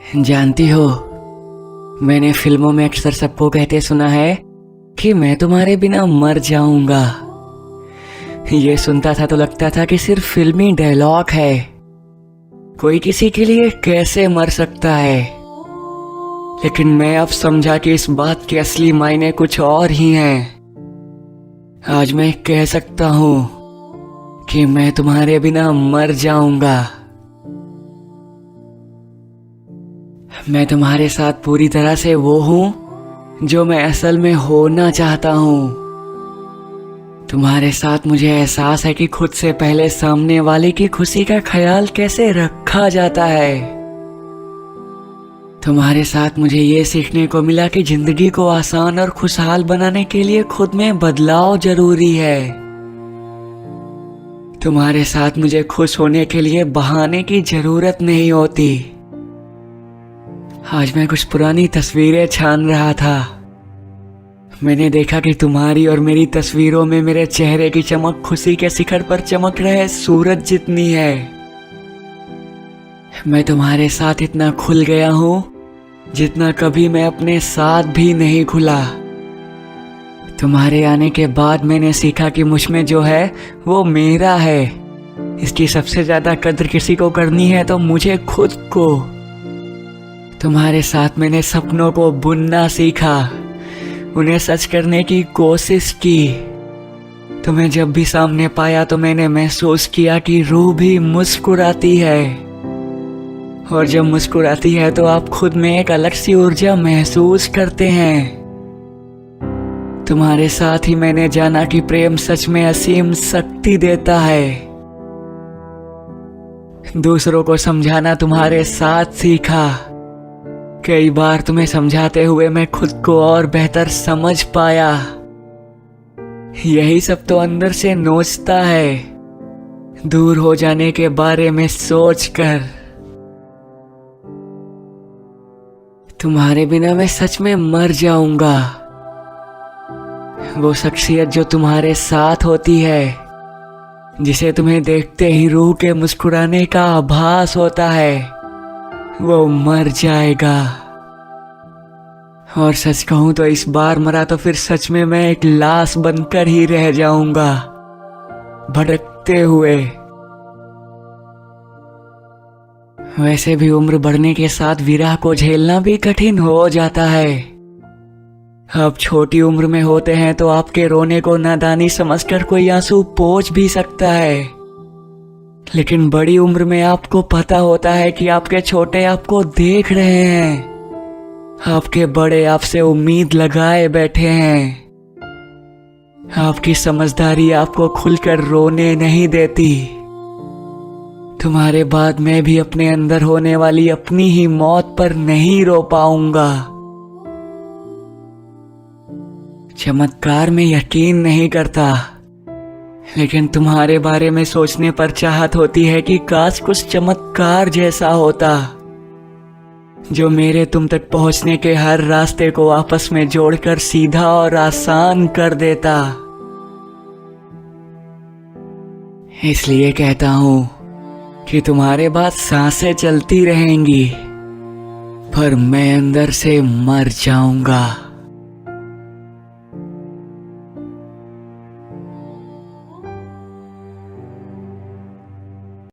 जानती हो, मैंने फिल्मों में अक्सर सबको कहते सुना है कि मैं तुम्हारे बिना मर जाऊंगा। ये सुनता था तो लगता था कि सिर्फ फिल्मी डायलॉग है। कोई किसी के लिए कैसे मर सकता है। लेकिन मैं अब समझा कि इस बात के असली मायने कुछ और ही हैं। आज मैं कह सकता हूं कि मैं तुम्हारे बिना मर जाऊंगा। मैं तुम्हारे साथ पूरी तरह से वो हूं जो मैं असल में होना चाहता हूं। तुम्हारे साथ मुझे एहसास है कि खुद से पहले सामने वाले की खुशी का ख्याल कैसे रखा जाता है। तुम्हारे साथ मुझे ये सीखने को मिला कि जिंदगी को आसान और खुशहाल बनाने के लिए खुद में बदलाव जरूरी है। तुम्हारे साथ मुझे खुश होने के लिए बहाने की जरूरत नहीं होती। आज मैं कुछ पुरानी तस्वीरें छान रहा था। मैंने देखा कि तुम्हारी और मेरी तस्वीरों में मेरे चेहरे की चमक खुशी के शिखर पर चमक रहे सूरज जितनी है। मैं तुम्हारे साथ इतना खुल गया हूं जितना कभी मैं अपने साथ भी नहीं खुला। तुम्हारे आने के बाद मैंने सीखा कि मुझ में जो है वो मेरा है। इसकी सबसे ज्यादा कद्र किसी को करनी है तो मुझे खुद को। तुम्हारे साथ मैंने सपनों को बुनना सीखा, उन्हें सच करने की कोशिश की। तुम्हें जब भी सामने पाया तो मैंने महसूस किया कि रूह भी मुस्कुराती है। और जब मुस्कुराती है तो आप खुद में एक अलग सी ऊर्जा महसूस करते हैं। तुम्हारे साथ ही मैंने जाना कि प्रेम सच में असीम शक्ति देता है। दूसरों को समझाना तुम्हारे साथ सीखा। कई बार तुम्हें समझाते हुए मैं खुद को और बेहतर समझ पाया। यही सब तो अंदर से नोचता है, दूर हो जाने के बारे में सोचकर। तुम्हारे बिना मैं सच में मर जाऊंगा। वो शख्सियत जो तुम्हारे साथ होती है, जिसे तुम्हें देखते ही रूह के मुस्कुराने का आभास होता है, वो मर जाएगा। और सच कहूं तो इस बार मरा तो फिर सच में मैं एक लाश बनकर ही रह जाऊंगा, भटकते हुए। वैसे भी उम्र बढ़ने के साथ विरह को झेलना भी कठिन हो जाता है। अब छोटी उम्र में होते हैं तो आपके रोने को नादानी समझकर कोई आंसू पोंछ भी सकता है। लेकिन बड़ी उम्र में आपको पता होता है कि आपके छोटे आपको देख रहे हैं, आपके बड़े आपसे उम्मीद लगाए बैठे हैं। आपकी समझदारी आपको खुलकर रोने नहीं देती। तुम्हारे बाद मैं भी अपने अंदर होने वाली अपनी ही मौत पर नहीं रो पाऊंगा। चमत्कार में यकीन नहीं करता, लेकिन तुम्हारे बारे में सोचने पर चाहत होती है कि काश कुछ चमत्कार जैसा होता, जो मेरे तुम तक पहुंचने के हर रास्ते को आपस में जोड़कर सीधा और आसान कर देता। इसलिए कहता हूं कि तुम्हारे बाद सांसें चलती रहेंगी, पर मैं अंदर से मर जाऊंगा।